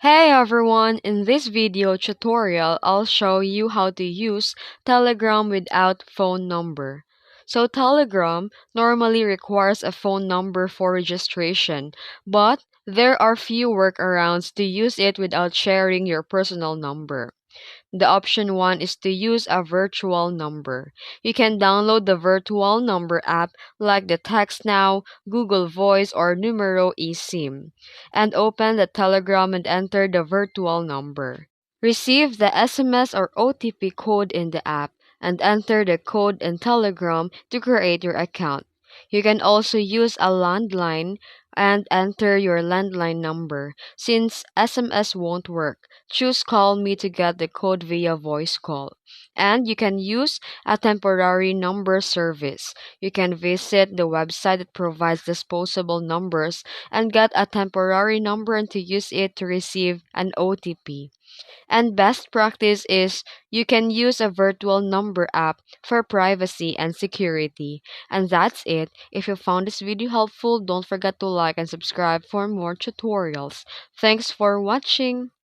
Hey everyone, in this video tutorial, I'll show you how to use Telegram without phone number. So Telegram normally requires a phone number for registration, but there are few workarounds to use it without sharing your personal number. The option one is to use a virtual number. You can download the virtual number app like the TextNow, Google Voice, or Numero eSIM, and open the Telegram and enter the virtual number. Receive the SMS or OTP code in the app and enter the code in Telegram to create your account. You can also use a landline and enter your landline number. Since SMS won't work, choose Call Me to get the code via voice call. And you can use a temporary number service. You can visit the website that provides disposable numbers and get a temporary number and to use it to receive an OTP. And best practice is you can use a virtual number app for privacy and security. And that's it. If you found this video helpful, don't forget to like and subscribe for more tutorials. Thanks for watching.